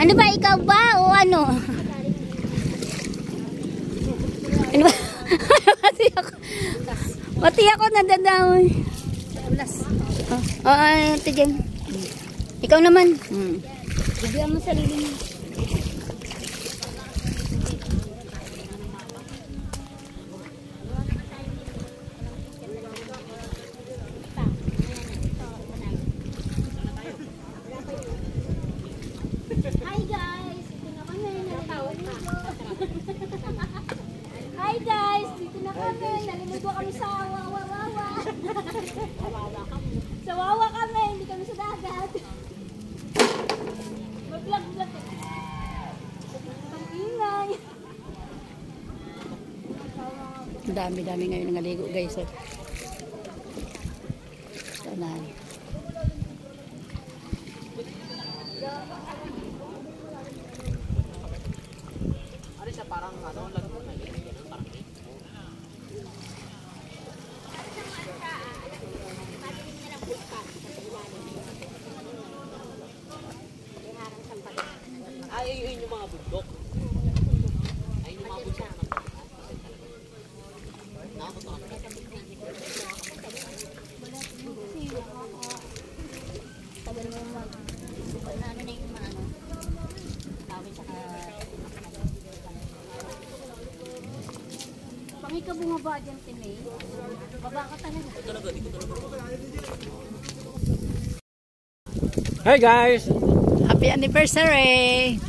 Ano ba, ikaw ba o ano? Ano ba? Mati ako nadadaw. Ay, tigil. Ikaw naman. Bigyan mo sarili mo. Hi guys, dito na kami. Hi guys, dito na kami. Nalimugo kami sa wawa. Sa wawa kami, hindi kami sa dagat. Mag-vlog. Ang ingay. Dami ngayon nangaligo guys. Tanan. Ano siya parang ano lang parang ayun yung mga bundok. Ayun yung mga bundok. Pangit ka bumaba dyan, Tinay. Baba ka talaga. Hey guys! Happy anniversary!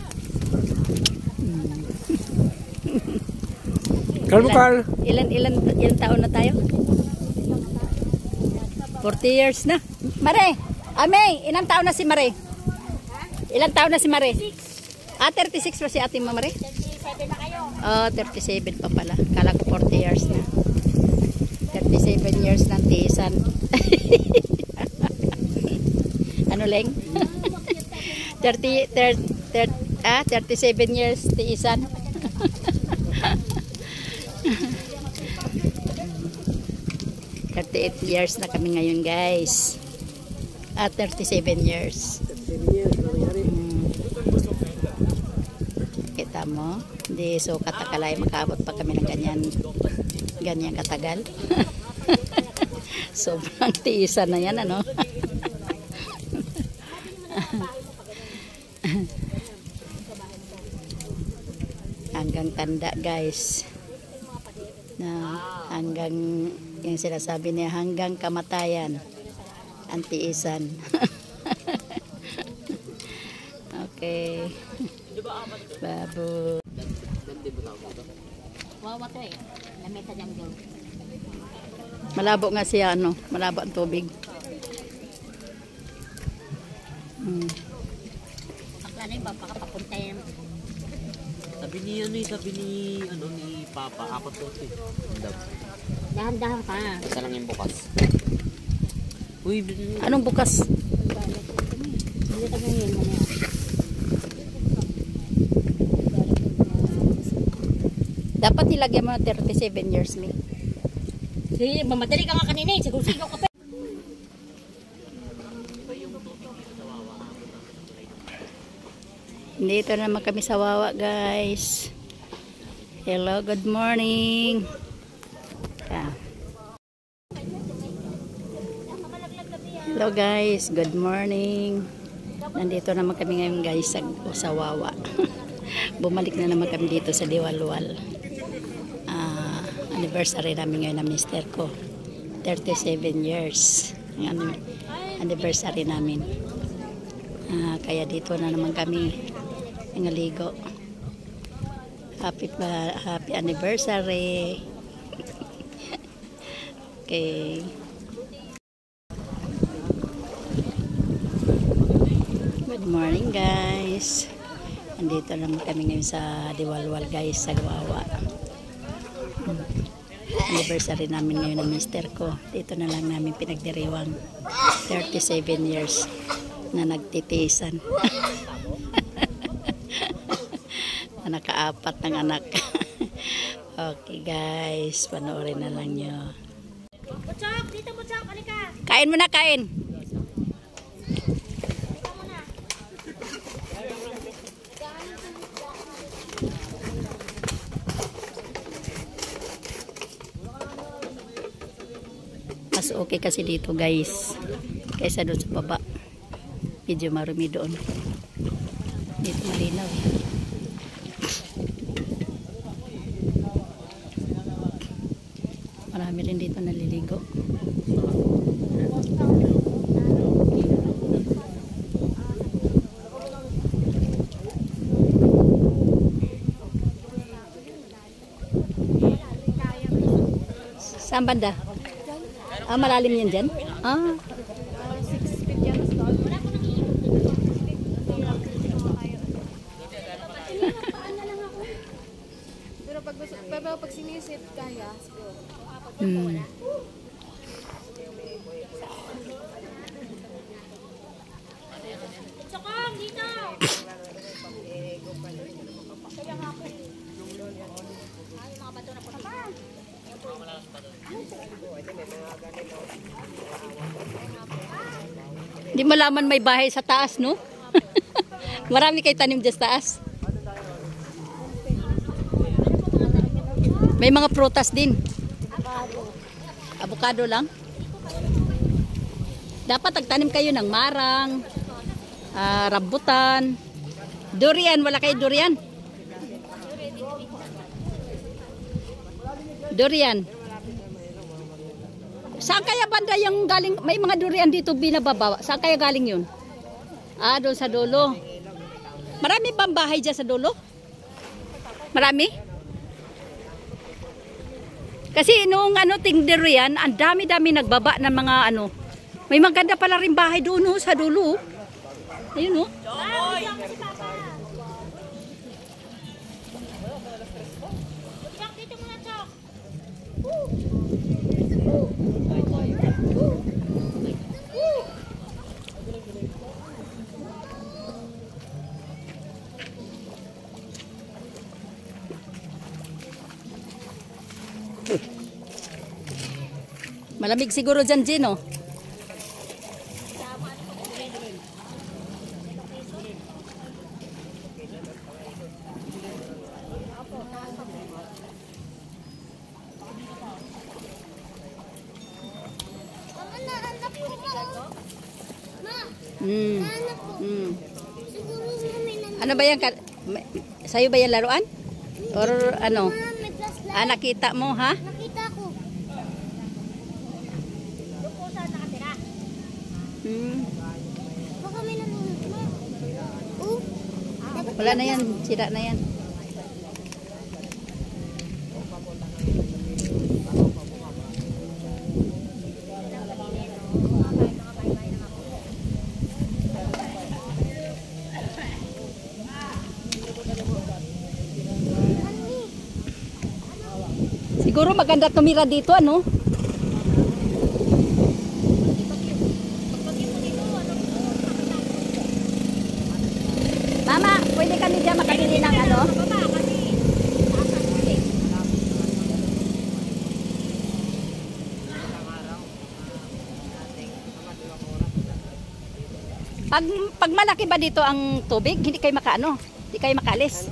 Carl. Ilan taon na tayo? 40 years na. Mare! Ame! Ilang taon na si Mare? Ilang taon na si Mare? 36 pa si ate mo, Mare? 37 na kayo. Oh, 37 pa pala. Kala ko 40 years na. 37 years ng tiisan. Ano leng? 37 years tiisan. 38 years na kami ngayon guys. 37 years. Kita mo? Hindi so katakalay makaabot pa kami ng ganyan katagal. Sobrang tiisan na yan ano. Hanggang tanda guys. Na hanggang yung sinasabi niya hanggang kamatayan ang tiisan. Okay. Babu. Wawa to eh. Lamesa dyan doon. Malabo nga siya ano, malabo ang tubig. Pagkala yung baka papunta yan. Sabi ni Papa, 4 to 8. Dahan-dahan pa. Isa lang yung bukas. Uy, Anong bukas? Hindi ka ganyan mo na. Dapat nilagyan mo ng 37 years me. Sige, mamadali ka nga kanina eh. Siguro ka pa. Dito naman kami sa Wawa guys. Hello, good morning. Hello guys, good morning. Nandito naman kami ngayon guys sa Wawa. Bumalik na naman kami dito sa Diwalwal. Anniversary namin ngayon ng mister ko. 37 years. Ang anniversary namin. Kaya dito na naman kami nangaligo. Happy anniversary. Okay. Good morning guys. Andito naman kami ngayon sa Diwalwal guys sa Wawa. Anniversary namin ngayon ng mister ko. Dito na lang namin pinagdiriwang 37 years na nagtitiisan. Nakaapat ng anak. Okay guys, panoorin na lang nyo. Butchok, dito Butchok, halika. Kain mo na, kain. Mas okay kasi dito guys kaysa doon sa baba. Medyo marumi doon. Dito malinaw. Marami rin dito naliligo. Saan banda? Ah, malalim yan dyan? Ah. Pero pag sinisid kaya, siguro. Sokong, dito! Ay, mga bato na po naman. Hindi malaman may bahay sa taas, no? Marami kayo tanim dyan sa taas. May mga prutas din. Avocado lang. Dapat tagtanim kayo ng marang, rambutan, durian. Wala kayo durian? Durian. Saan kaya banda yung galing? May mga durian dito binababawa. Saan kaya galing yun? Ah, doon sa dulo. Marami bang bahay dyan sa dulo? Marami? Kasi nung ting durian, ang dami-dami nagbaba ng mga may maganda pala rin bahay doon sa dulo. Ayun Dito muna, Chok. Malamig siguro dyan, Gino. Ano ba yan? Sa'yo ba yan laruan? Or ano? Ah, nakita mo, ha? Nakita ko. Doon po saan nakatira? Baka may nanunod mo. Wala na yan. Sira na yan. Siguro maganda tumira dito, ano? Mama, pwede kami dyan makabili ng ano? Pag malaki ba dito ang tubig, hindi kayo hindi kayo makaalis?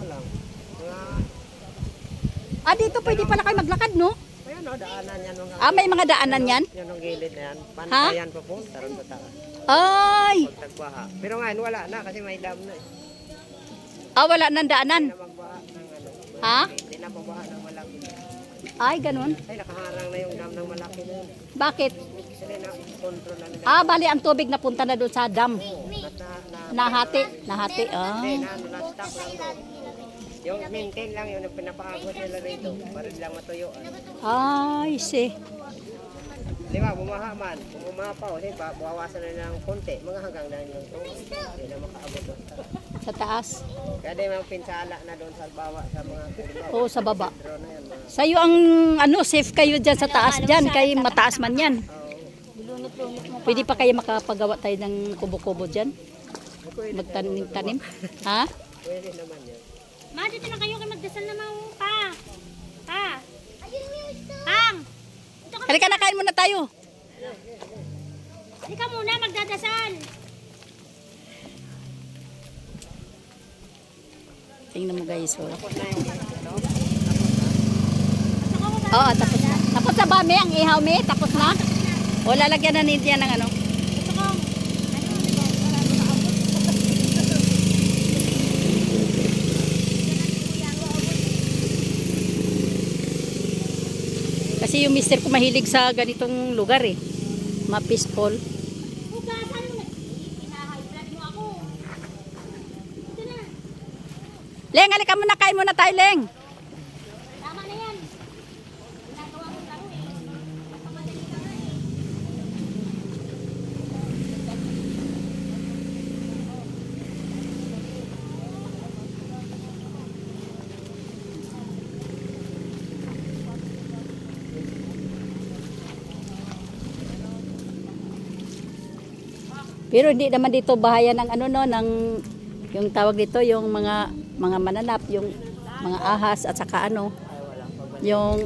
Ah, dito pwede pala kayo maglakad, no? Ayan o, daanan yan. May mga daanan yan? Yan ang gilid na yan. Pantayan pa po, taron sa taas. Ay! Pagtagbaha. Pero ngayon wala na kasi may dam na eh. Wala nang daanan. Hindi na magbaha ng Ha? Hindi na pabaha ng malaki. Ay, ganun. Ay, nakaharang na yung dam ng malaki na yun. Bakit? Kasi na-control na nila. Bali ang tubig napunta na doon sa dam. Nahati. Hindi, na-stock lang doon. Yung maintain lang yun, ang pinapaabot nila rito. Para lang matuyuan. Ay, see. Di ba, bumaha man. Kung bumaha pa, kasi bawasan na ng konti. Mga hanggang na yung tubig. Hindi na makaabot doon. Sa taas. Kaya di mga pinsala na doon sa bawa sa mga Oo, sa baba. drone na yan. Sa'yo ang safe kayo dyan sa taas dyan. Kay mataas man yan. Pwede pa kayo makapagawa tayo ng kubo-kubo dyan? Magtanim-tanim? Ha? Pwede naman yan. Ma, dito na kayo, magdasal na pa. Pa. Pang! Dito ka Halika na, kain muna tayo. Halika muna, magdadasal. Tingnan mo guys. Oh. Tapos na yung ano? Oo, tapos na. Tapos na ba, may ang ihaw, may? Tapos na? O, lalagyan na niya ng ano? Kasi yung mister ko mahilig sa ganitong lugar eh. Ma-peaceful. Hugasan mo na. Pinahayblad mo ako. Ito na. Leng, halika muna, kain muna tayo, Leng. Tama na yan. Ginagawa mo laro eh. Nakamadali ka nga eh. Pero hindi naman dito bahayan ng ano no, ng yung tawag dito yung mga mananap, yung mga ahas at saka ano, yung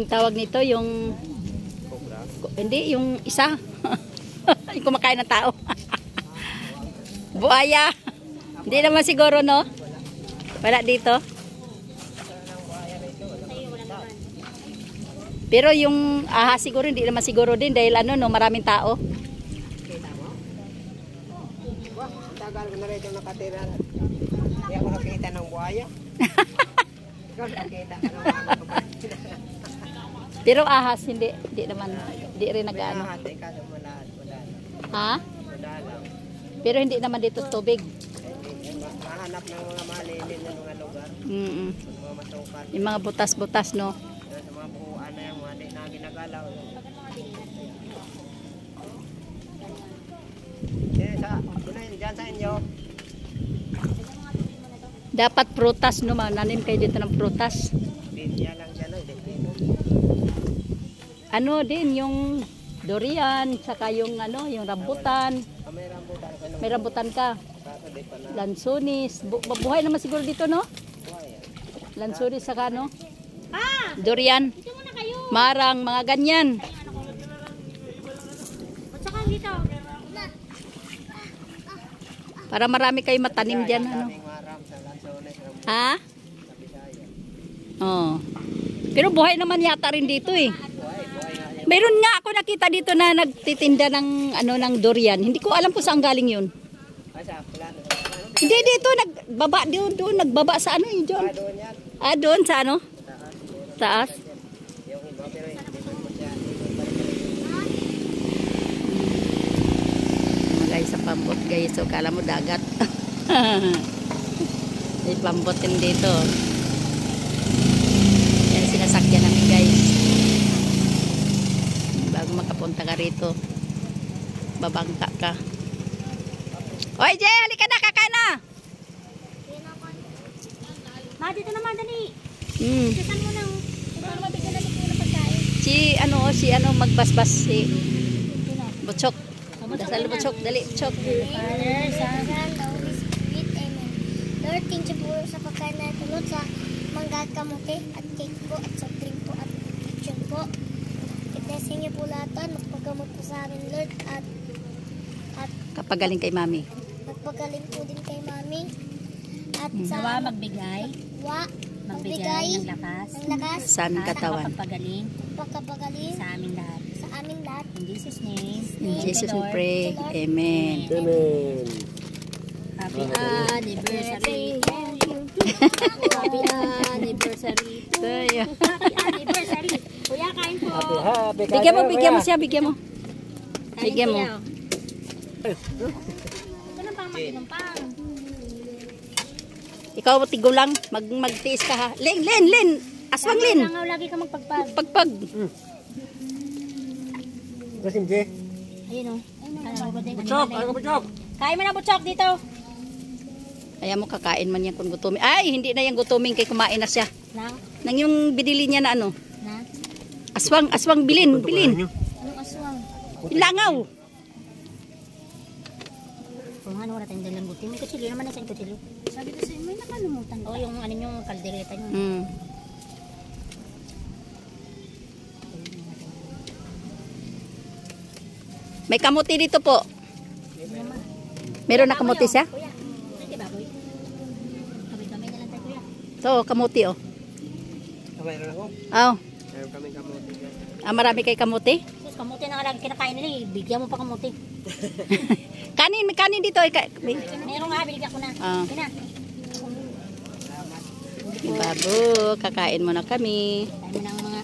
tawag nito yung hindi yung isa yung kumakain ng tao. Buhaya. Hindi naman siguro no. Wala dito. Pero yung ahas siguro hindi naman siguro din dahil ano no, maraming tao. Tagal ko na rin yung nakatira. Hindi ako nakita ng buhaya. Ikaw nakita ka ng mga Pero ahas hindi naman hindi rin nag-ano. Hati ka sa mulahat. Ha? Wala lang. Pero hindi naman dito tubig. Mahanap ng mga malilim ng mga lugar. Mga masukan. Yung mga butas-butas no. Sa mga buuan na yung mga di na ginagalaw. Diyan sa inyo. Dapat prutas no, mananim kayo dito ng prutas. Binya lang dyan. Ano din yung durian, saka yung ano, yung rambutan. May rambutan ka May rambutan ka. Kaso di pa na. Lansunis. Buhay naman siguro dito no? Buhaya. Lansunis saka no? Ah! Durian. Dito muna kayo. Marang, mga ganyan. At saka dito. Para marami kayo matanim dyan. Ano? Daming maram sa Lansones. Ha? Sa Bisaya. Oo. Pero buhay naman yata rin dito eh. Buhay nga yan. Mayroon nga ako nakita dito na nagtitinda ng ano ng durian. Hindi ko alam kung saan galing yun. Ay, sa Plano. Hindi dito nagbaba doon nagbaba sa ano yun doon. Doon yan. Ah doon sa ano? Taas. Taas. Yung iba pero hindi mo siya. Mga guys sa pambot guys. So kala mo dagat. May pambot din dito. Yan sinasakyan namin guys. Bago makapunta ka rito. Babangka ka. Oy Jay, halika na, kakain na. Ma, dito naman, dali. Saan mo nang, para mabigyan na dito ng pagkain. Si ano magbasbas si Butchok. Dasal Butchok, dali Butchok. Father, Son, the Holy Spirit. Amen. Lord, thank you po sa pagkain na tulot sa mangga kamote at cake po at soft drink po at kitchen po. I-blessing niyo po lahat doon. Magpagamot po sa amin, Lord. At Kapagaling kay Mami. magpagaling po din kay Mami. At Nawa magbigay magbigay ng lakas ng lakas Sa aming katawan. pagpagaling pagkapagaling sa aming lahat. sa aming lahat. In Jesus' name. In Jesus we pray. Amen. Amen. Happy anniversary. Happy anniversary. Happy anniversary. Kuya, kain po. Happy. Bigyan mo siya, bigyan mo. Bigyan mo. Ito na pang makinumpang. Ikaw tigulang, magtiis ka ha. Len. Aswang Len. Langaw lagi ka magpagpag. Pagpag. Kasim je. Ayun o. Butchok, ano butchok? Kain mo na butchok dito. Kaya mo kakain man yan kung gutumin. Ay, hindi na yan gutumin kay kumain na siya. Nang? Nang yung binili niya na ano. Na? Aswang bilin. Anong aswang? Langaw. Kung ano wala tayong dalang buti. May kutsilyo naman na sa kutsilyo. Sabi ko sa'yo, may nakalimutan. O yung ano yung kaldereta nyo. May kamuti dito po. Meron na kamuti siya? Kuya. Hindi baboy. Kami-kami na lang tayo kuya. Ito, kamuti oh. Mayroon ako. Oh. Mayroon kaming kamote dyan. Marami kay kamuti. Sus, kamuti na nga lang kinakain nila eh. Bigyan mo pa kamuti. Kanin, may kanin dito. Meron nga, binigyan ko na. Ah. Sige na. Babu, kakain muna kami. Kami ng mga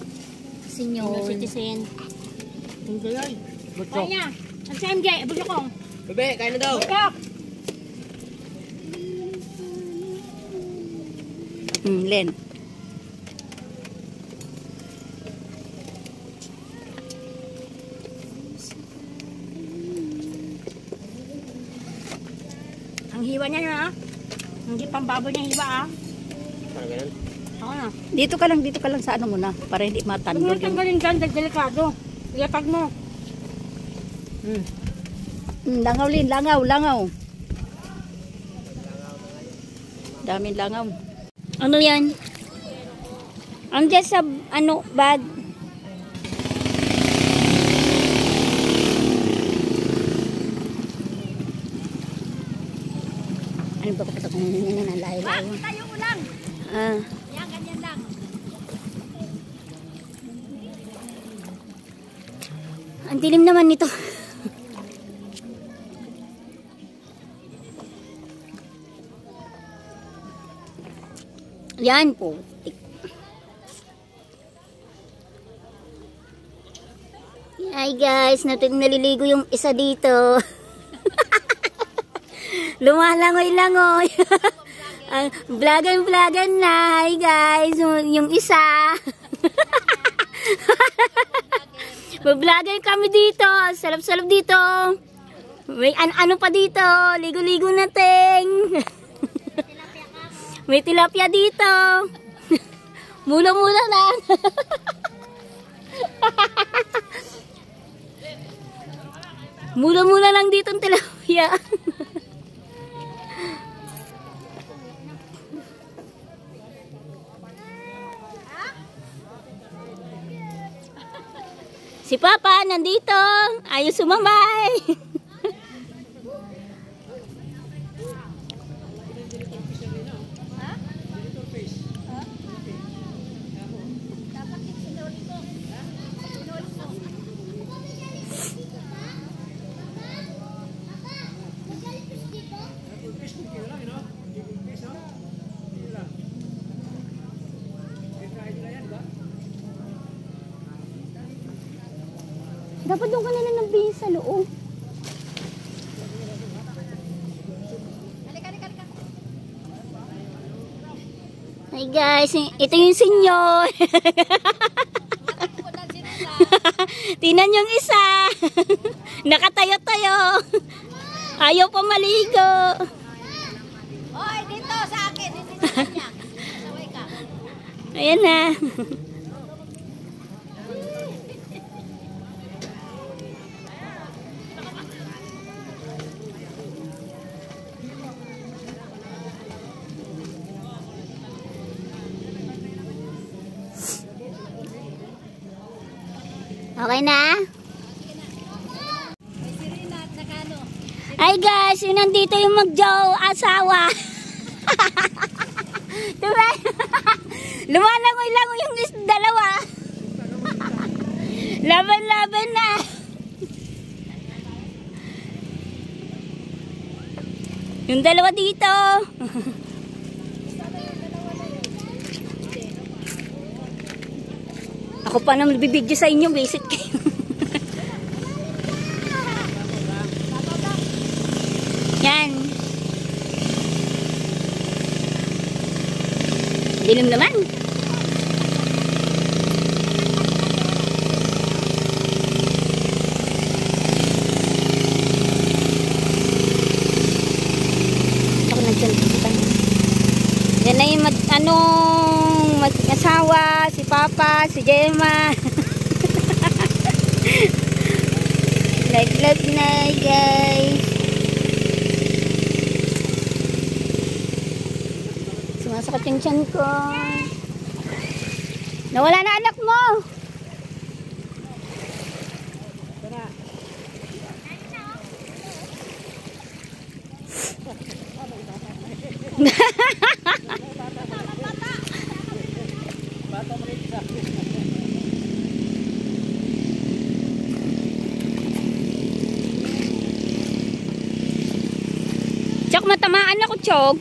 senior citizen. Enjoy. Kaya niya. Ang sa MJ, abog ko. Bebe, kain na daw. Ikaw. Len. Ang hiwa niya na. Hindi pang baboy niya hiwa ah. Parang ganun. Oo na. Dito ka lang sa ano muna para hindi Huwag mo matandog yung... tanggalin dyan, delikado. Ilatag mo. Langaw Lin, langaw. Daming langaw. Ano yan? Andiyan sa ano, bag. Ano ba kapag kung nanalayo-layo? Tayo ulang. Ah. Yan, ganyan lang. Ang dilim naman nito. Yan po. Hi guys, naliligo yung isa dito. Lumalangoy-langoy. Vlogan na. Hi guys, yung isa. Vlogger kami dito. Salap-salap dito. May ano pa dito. Ligo-ligo natin. May tilapia dito. Mula-mula lang. Mula-mula lang dito ang tilapia. Si Papa nandito. Ayaw sumabay. Dapat doon ka na lang nagbihis sa loob. Hi guys, ito yung senyor. Tingnan yung isa. Nakatayo-tayo. Ayaw pa maligo. Hoy, dito sa akin. Dito sa kanya. Saway ka. Ayan na. Okay na? Hi guys, yun nandito yung mag-jow asawa. Diba? Lumalangoy-langoy yung dalawa. Laban-laban na. Yung dalawa dito. Ako pa naman bibidyo sa inyo, visit kayo. Yan. Dilim naman. Ako nagsalita. Yan na yung mag-asawa, si Papa, si Gemma. Like na guys. Sumasakit yung tiyan ko. Nawala na anak mo. Chok, matamaan ako, Chok.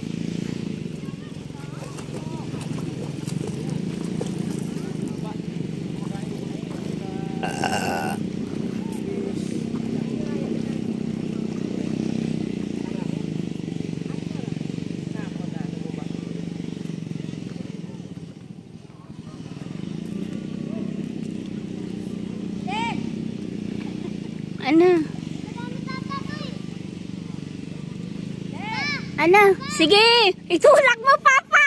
Ano? Ano? Sige! Itulak mo, Papa!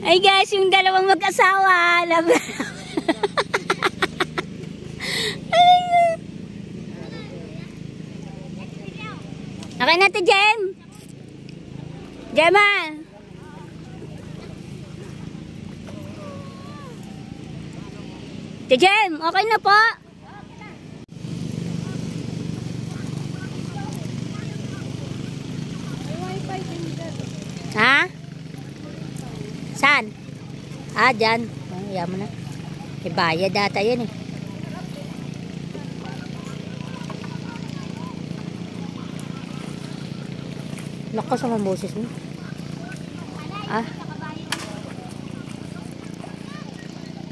Ay guys, yung dalawang mag-asawa. Okay na to, Jem. Gemma. Jem, okay na po. Ha? Saan? Ah, dyan. Oh, yaman na. Ibaya data yan eh. Lakas ang boses mo. Ah.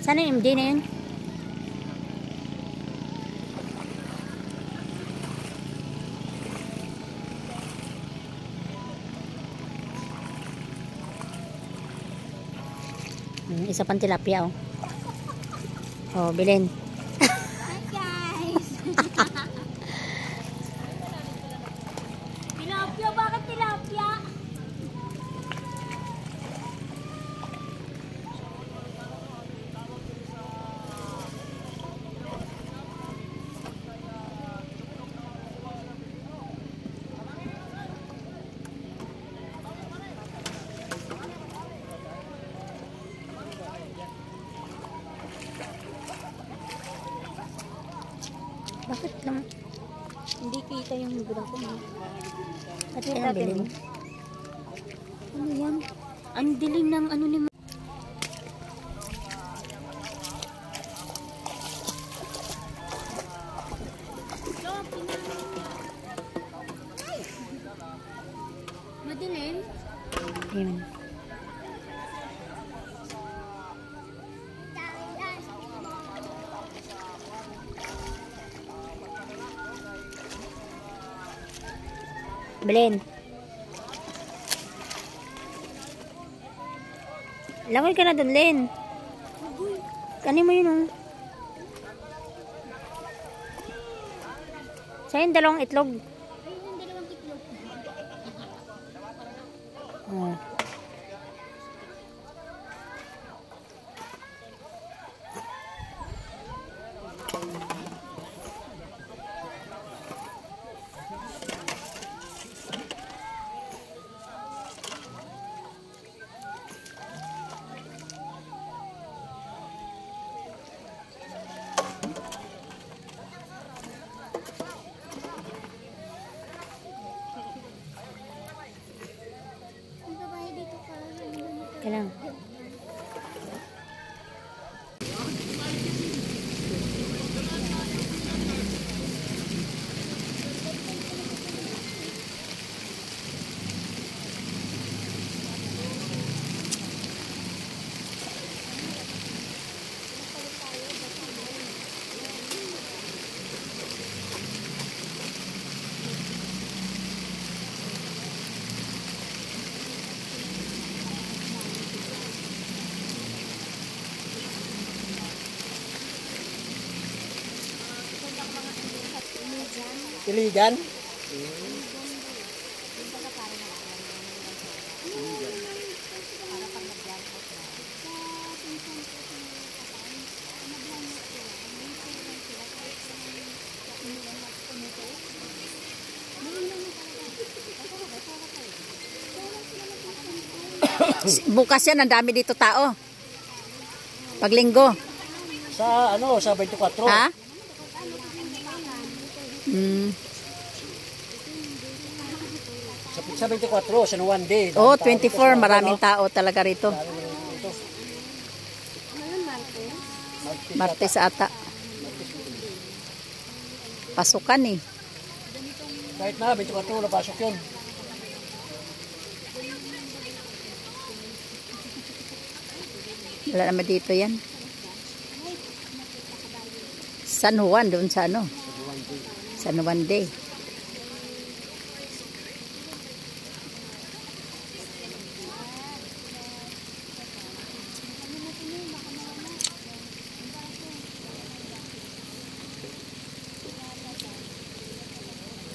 Sana yung MD na yun? Isa pang tilapia, oh. Oh, bilhin. Hi guys! Tilapia, bakit tilapia? Bakit lang? Hindi kita yung gulang ko. At yan, bilhin. Ano yan? Ang dilim ng ano ni madilim? Ayun. Bilhin. Langoy ka na dun, Len. Kanin mo yun, oh. Sa'yo yung dalawang itlog. Ayun yung dalawang itlog. Oh. Kailang. Iligan? Bukas yan, ang dami dito tao. Paglinggo. Sa ano, sa 24. Ha? Hmm. Sa 24, San Juan Day. Oh, 24. Maraming tao talaga rito. Martes ata. Pasukan eh. Kahit na, 24, napasok yun. Wala naman dito yan. San Juan, doon sa ano? San Juan Day.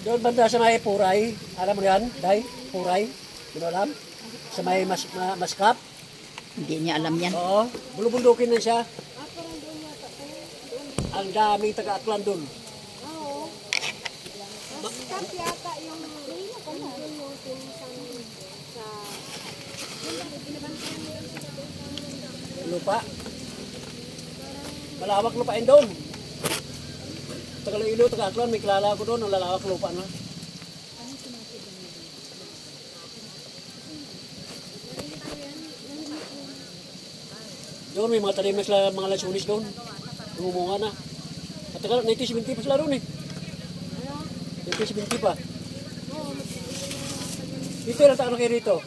Doon banda sa may Puray. Alam mo yan, Day? Puray. Hindi mo alam? Sa may Maskap. Hindi niya alam yan. Oo, bulubundukin na siya. Ang daming taga-aklan doon. Lupa. Malawak lupain doon. Taga-Iloilo, taga-aklan, may kilala ko doon. Ang lalawak lupa na. Doon may mga tanim na sila, mga lasunis doon. Ngumunga na. At tagal, 1970 pa sila doon eh. 1970 pa. Dito na tayo kayo rito.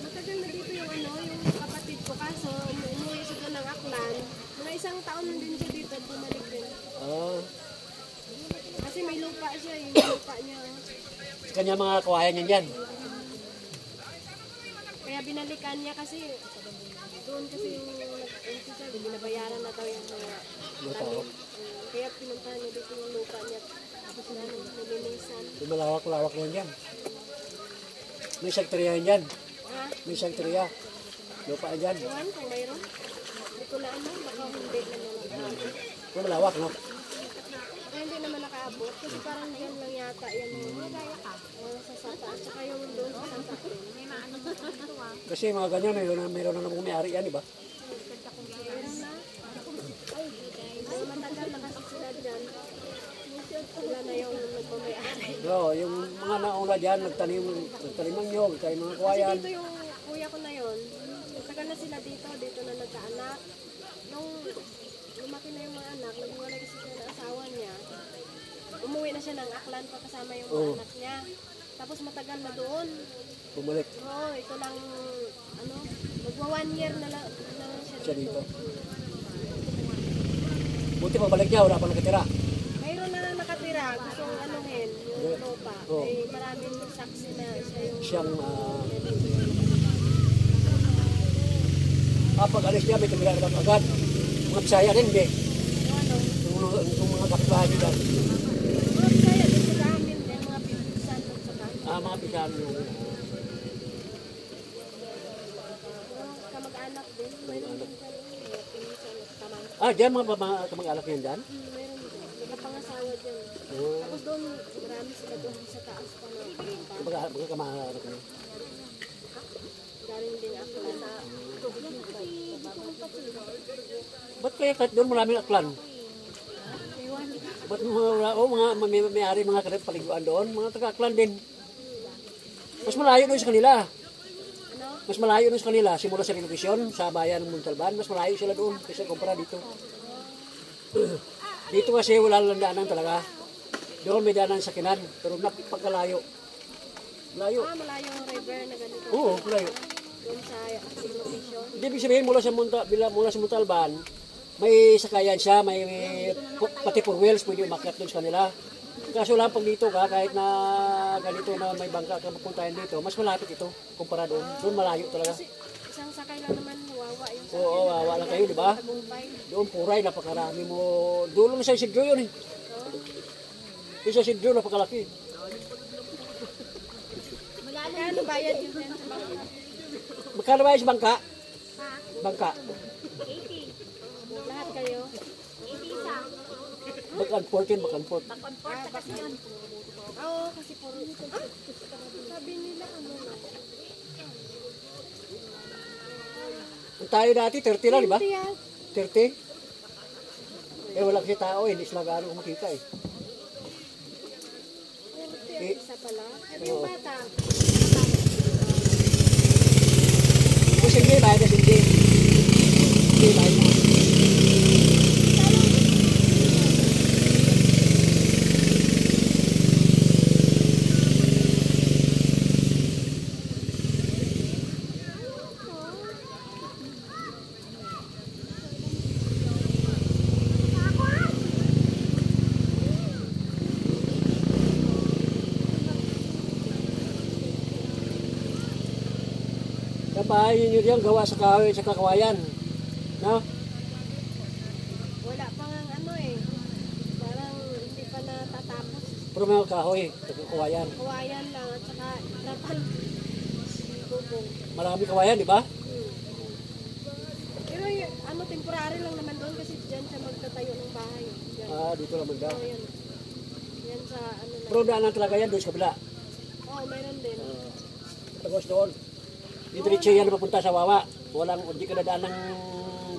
Matagal na dito yung yung kapatid ko kaso umuwi siya doon ng Aklan. Mga isang taon na din siya dito at bumalik din. Kasi may lupa siya, yung lupa niya. Sa kanya mga kawayan yan dyan. Kaya binalikan niya kasi doon kasi yung binabayaran na daw yung mga tanim. Kaya pinuntahan niya dito yung lupa niya. Tapos na nilinisan. Yung malawak-lawak na yan dyan. May sektorya yan dyan. Ha? May sektorya. Lupa dyan. Iwan kung mayroon. Hindi ko na baka hindi na nakaabot. Yung malawak, no? Kaya hindi naman nakaabot. Kasi parang dyan lang yata yan yung sa sata. At saka yung doon sa sata. May maano dito Kasi mga ganyan, mayroon na namang may-ari yan, iba? Meron na. Ay, matagal na kasi sila dyan. Wala na yung nagmamayari. No, yung mga nauna dyan, nagtaniman nyo, nagtanim mga Kasi kawayan. dito yung kuya ko na yun. Tagal na sila dito na nagkaanak. Nung lumaki na yung mga anak, naghiwalay kasi siya ng asawa niya. Umuwi na siya ng Aklan pa kasama yung mga anak niya. Tapos matagal na doon. Bumalik Oo, ito lang, magwa 1 year na lang siya siya dito. dito. Buti pabalik niya, wala pa nakatira. Mayroon na nakatira, gustong anuhin, yung lupa. Oo. Eh, maraming saksi na siya yung... Siyang, pag alis niya, may tumira naman agad. Mga Bisaya din, hindi. Yung mga kapitbahay dyan. Mga Bisaya, dito sa amin din, mga pinsan at saka. Mga Bisaya yun. Mga kamag-anak din, mayroon din dyan. Mga pinsan at kamang. Dyan mga kamag-alak yan dyan? Mayroon din, nagkapangasawa dyan. Tapos doon, marami sila doon sa taas pa na punta. Mga kamag-alak yan. Galing din ako na Ba't kaya kahit doon maraming aklan? Ba't mga may-ari mga paliguan doon, mga taga-aklan din. Mas malayo doon sa kanila. Mas malayo doon sa kanila, simula sa relocation, sa bayan ng Montalban, mas malayo sila doon kaysa kumpara dito. Dito kasi wala lang daanan talaga. Doon may daanan sa Kinan, pero napagkalayo. Layo. malayo ang river na ganito. Oo, malayo. Doon sa relocation. Hindi ibig sabihin mula sa Montalban, may sakayan siya, may pati 4 wheels, pwede umakyat doon sa kanila. Kaso lang pag dito ka, kahit na ganito na may bangka ka mapuntahan dito, mas malapit ito kumpara doon. Doon malayo talaga. Isang sakay lang naman, wawa yung sakay. Oo, wawa lang kayo, di ba? Tagumpay. Doon Puray, napakarami mo. Dulo na sa Isidro yun eh. Yung sa Isidro, napakalaki. Magkano bayad yun din sa bangka? Magkano ba yung sa bangka? Bangka. Lahat kayo? Back-and-forth yun, back-and-forth. Oo, kasi puro. Sabi nila na. Ang tayo dati, 30 lang, di ba? 30 yan. 30? Eh, wala kasi tao eh, hindi sila gano'ng makita eh. Isa pala. Ito yung bata. Kasi hindi, bayad na hindi. Hindi, bayad na. Bahay ninyo diyan gawa sa kahoy sa kakawayan. No? Wala pa nga ano eh. Parang hindi pa natatapos. Pero may kahoy sa kakawayan. Kawayan lang at saka trapal. Bubong. Marami kawayan, di ba? Pero yung, ano, temporary lang naman doon kasi dyan siya magtatayo ng bahay. Dyan. Ah, dito naman daw. Oh, yan. Yan sa ano na. Pero daanan talaga yan doon sa kabila. Oo, mayroon din. Tagos doon. Dito diretso yan papunta sa Wawa. Walang, hindi ka dadaan ng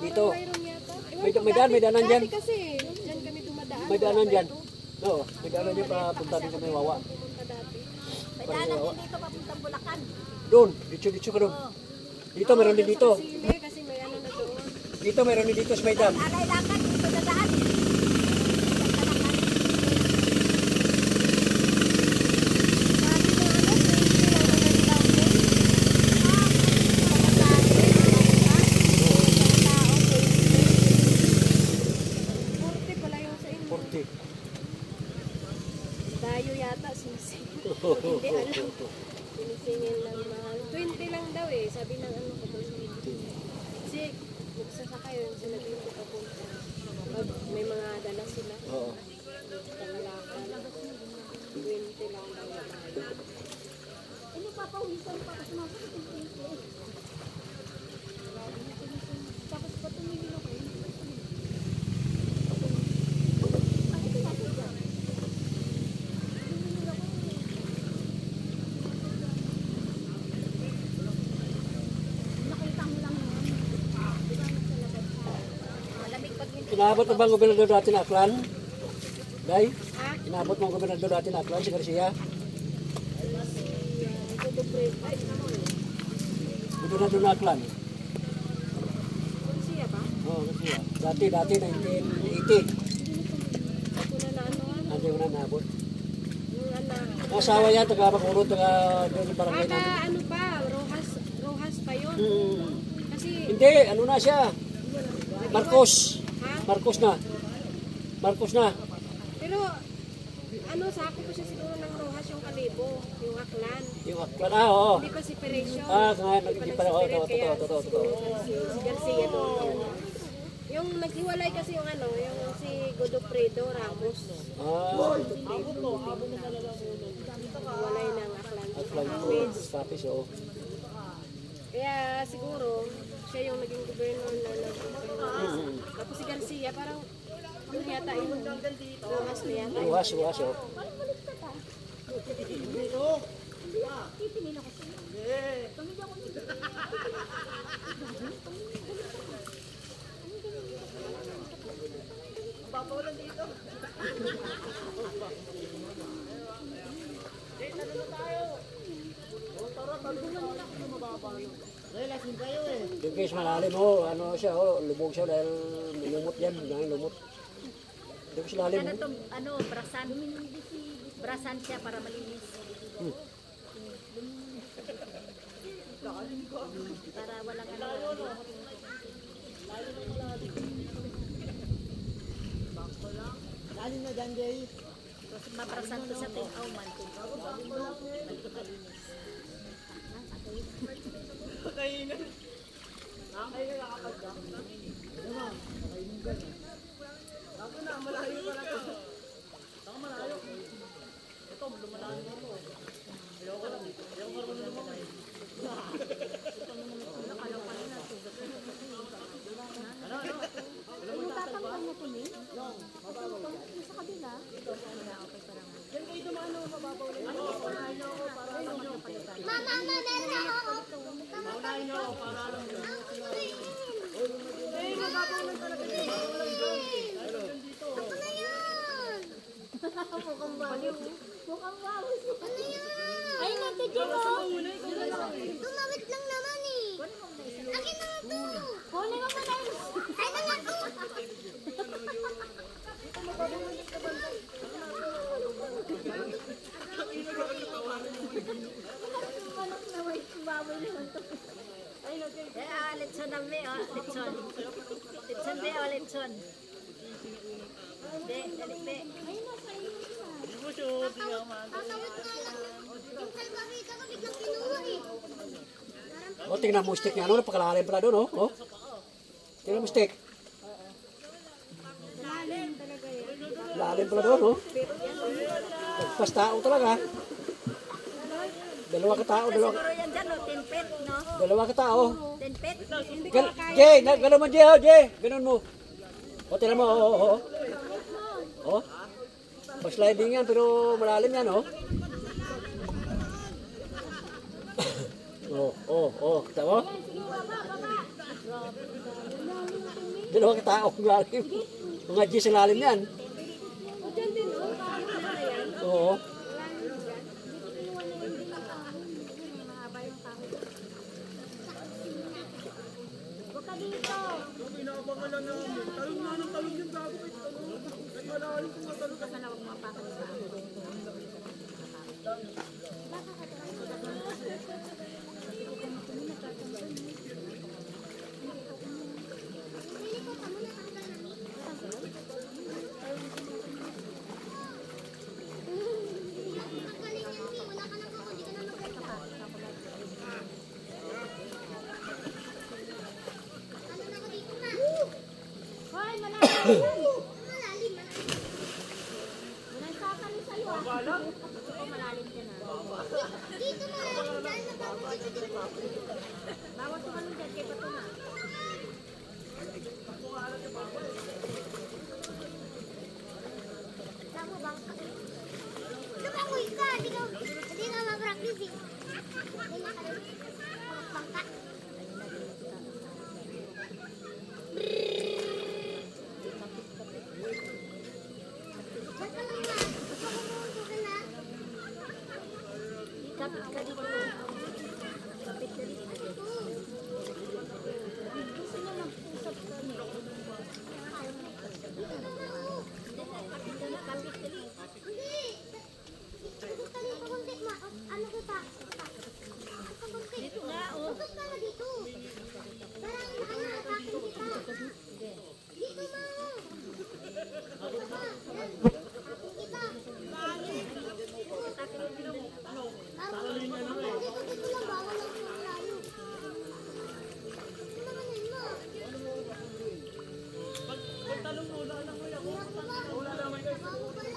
dito. Mayroon yata. May daanan dyan. Dati kasi, dyan kami dumadaan. May daanan Wala pa dyan. ito. Oo, may daanan dyan papunta din sa may Wawa. Pumunta dati. May daanan din dito papuntang Bulacan. Doon, diretso ka doon. Dito, meron din dito. Sili kasi may ano na doon. Dito, meron din dito sa may dam. Alay-lakan dito na daan. Porte pala yung sa inyo. 40. Dayo yata, sisi. Hindi alam. Sinisingin lang mahal. 20 lang daw eh. Sabi ng ano ko doon. Kasi magsasakay yun sila dito papunta. Pag may mga dala sila. Oo. Pangalakan. 20 lang daw. Inaabot mo ba ang gobernador dati na Aklan? Day? Ha? Inaabot mo ang gobernador dati na Aklan, si Garcia? Gobernador na Aklan? Siya ba? Oo, Garcia. Dati, 1980. Ako na ano. Hindi mo na naabot. Yung anak. Ang asawa yan, taga Bacolod, taga doon yung barangay Baka namin. ano pa, Rojas pa yun. Kasi, Hindi, ano na siya? Marcos. ha? Marcos na. Pero, ano, sako pa siya siguro ng Rojas yung Kalibo, yung Aklan. Yung Aklan, oo. Hindi pa separation. Kaya Hindi hindi pa ako. nag-separate, kaya Totoo. siguro si Garcia doon. Yung naghiwalay kasi yung ano, yung si Godofredo Ramos. Naghiwalay ng Aklan. Aklan po, Tapis, oo. Kaya siguro, siya yung naging governor na Tapos si Garcia, parang ano yata yung Rojas na yata. Iwas, oo. Yung case malalim mo, ano siya, lubog siya dahil lumot yan, dahil lumot. Yung case malalim Sana mo. to, ano, brasan. Brasan siya para malinis. Para walang ano. Tapos mabrasan to sa ting-auman. Mama, meron ako. Ako na yan. Mukhang baliw. Ano yan? Ay, nagtitip mo. Tumawid lang naman eh. Akin na nga to. Kunin mo pa na yun. Ay na nga to. Litson na mi, litson. Litson be, litson. Be, dali be. Tatawid nga lang. Yung kalbarita ko biglang kinuha eh. O, tingnan mo stick niya. Ano, napakalalim pala doon, oh. Tingnan mo stick. Lalim pala doon, oh. Nagpas tao talaga. Dalawa ka tao, Siguro yan dyan, 10 feet, no? dalawa ka tao. 10 feet. Jay, gano'n mo, Jay, oh, Jay. Gano'n mo. O, tingnan mo, oh. Mas sliding yan, pero malalim yan, oh. Kita mo? Dalawa ka tao, lalim. Mga G sa lalim yan. Oo. Dito malalim dyan na bawal dito dito. Bawat tumalong dyan, kay Pato na. Tama bang? Lumangoy ka, di ka ma-practice eh. Hindi na ka bangka. Diyan ka lang ba? Pagkamundo ka na. Kapit ka dito. Kapit ka dito. Gusto niya mag-usap kami. Kapit ka dito. Hindi. Utot ka dito kunti. Ano kita? Dito nga, oh. Utot ka na dito. Parang nakakatakin kita. Dito ma. Utot ka. Kita. Dito lang bawal lang yung malayo. Ano naman yun mo? Pagtalong mo na anak mo yan. Wala naman yun. Bago pala.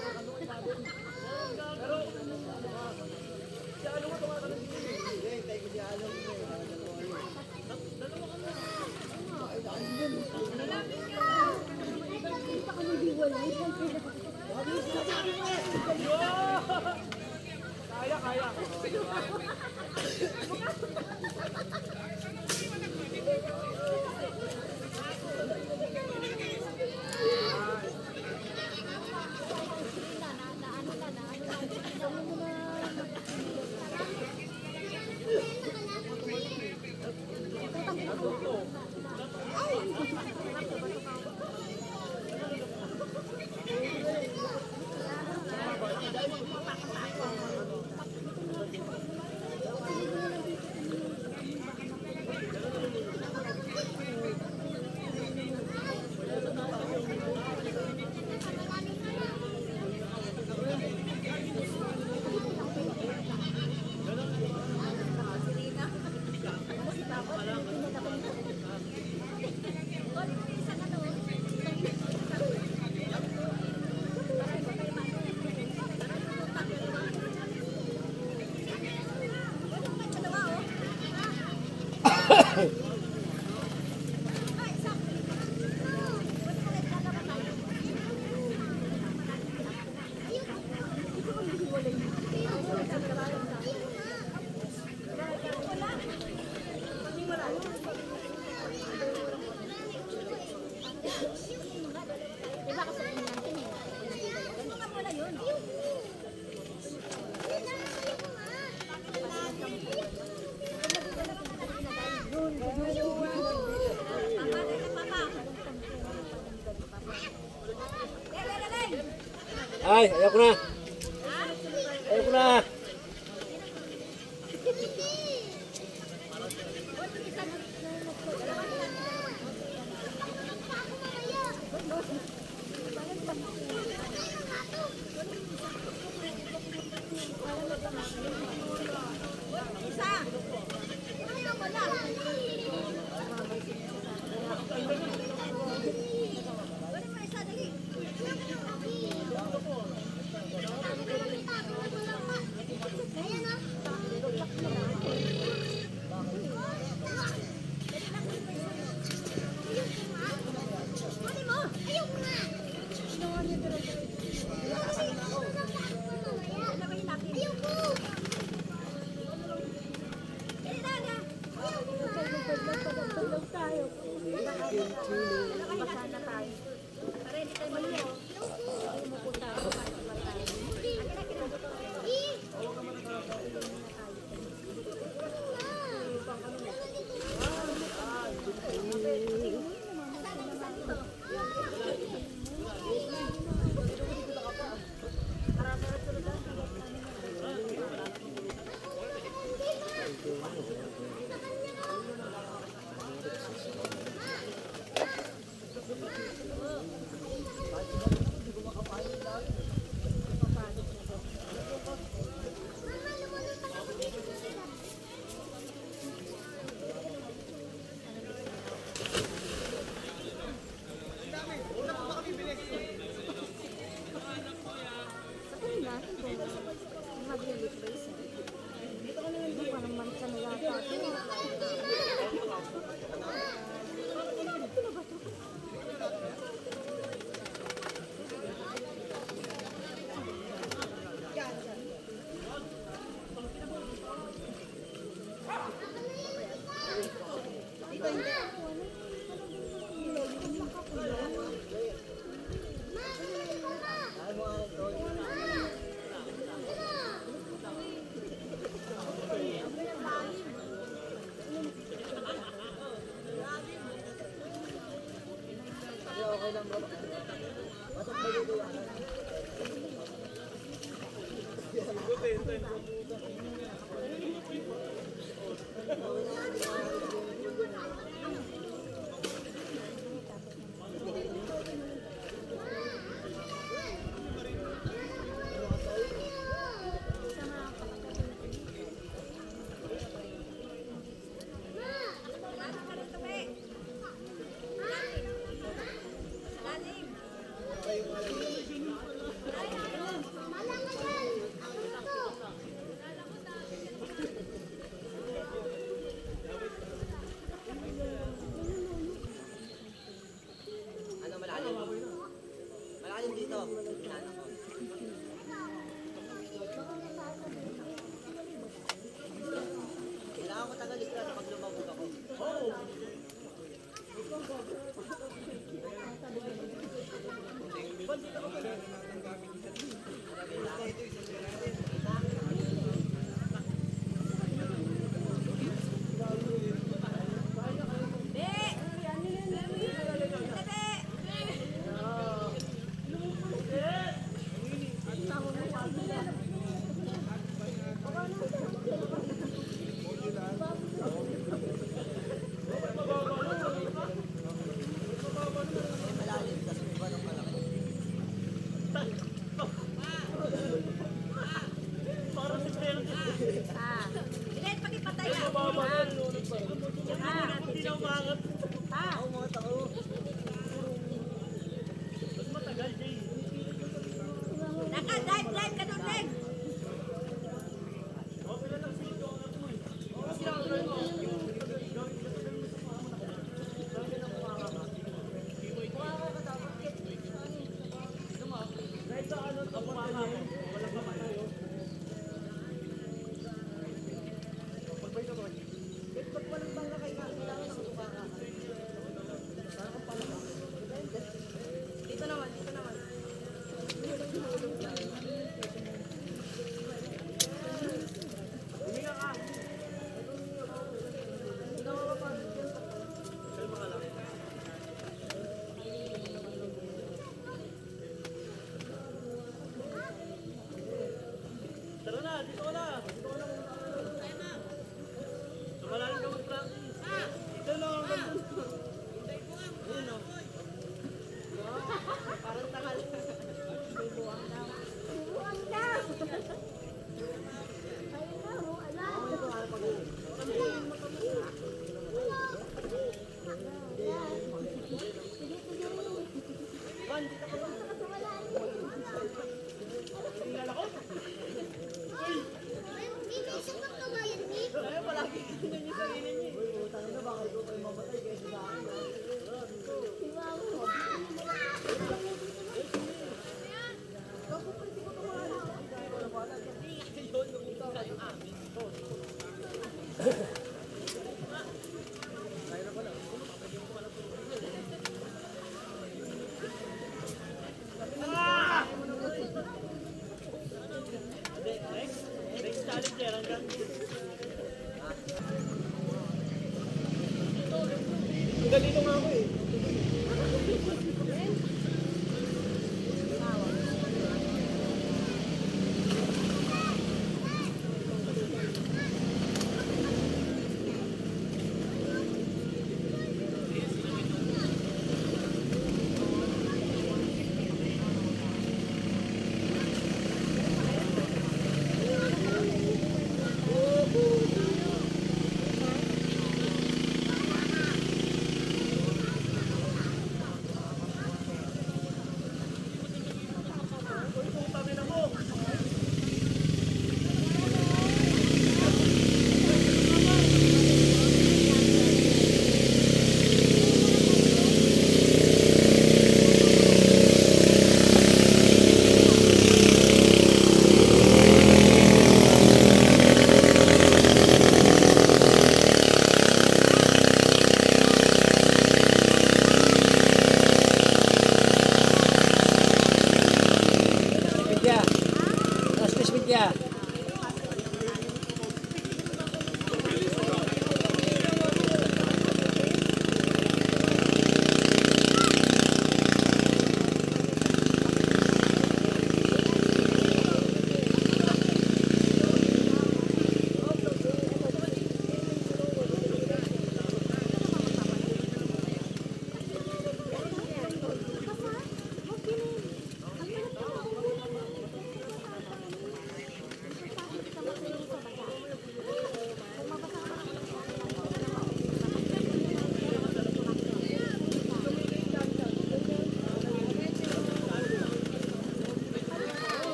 Ay, ayaw ko na. Ayaw ko na.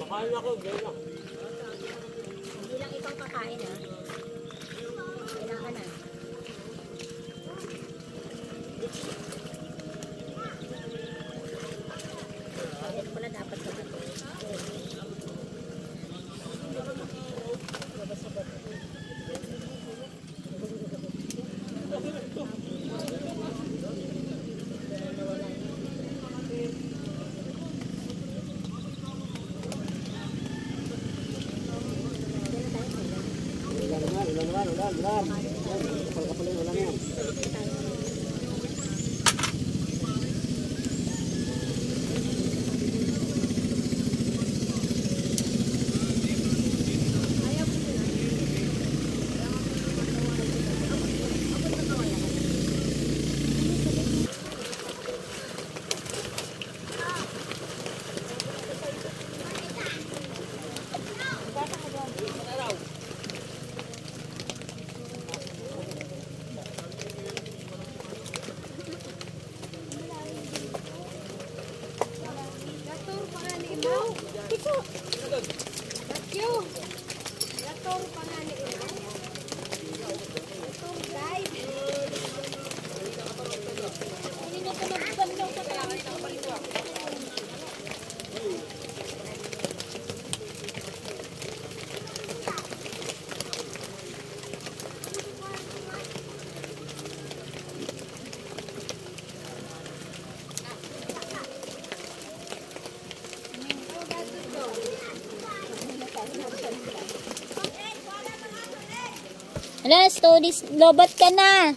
Makain ako, gaya lang. Hindi lang ikaw kakain ha. Kailangan na. Bakit pala dapat sa bato? Ulan. Kapal-kapalin, ulan yan. Matthew! Latong pangani ina. Latong guide. Hindi na ito nagbandaw sa kami. Hala, stories, lobat ka na.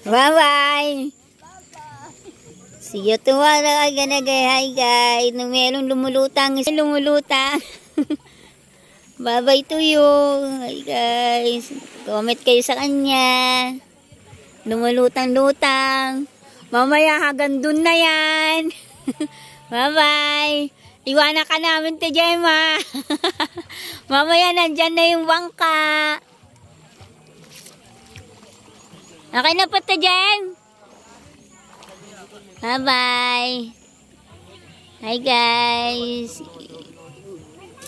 Bye-bye. See you tomorrow. Hi guys. Nung merong lumulutang. Bye-bye to you. Hi guys. Comment kayo sa kanya. Lumulutang-lutang. Mamaya hagang dun na yan. Bye-bye. Iwanan ka namin, Te Gemma. Mamaya nandyan na yung bangka. Okay na po, Te Gem. Bye-bye. Hi guys.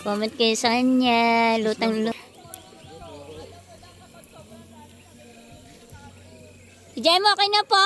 Comment kayo sa kanya. Lutang-lutang. Te Gem, okay na po.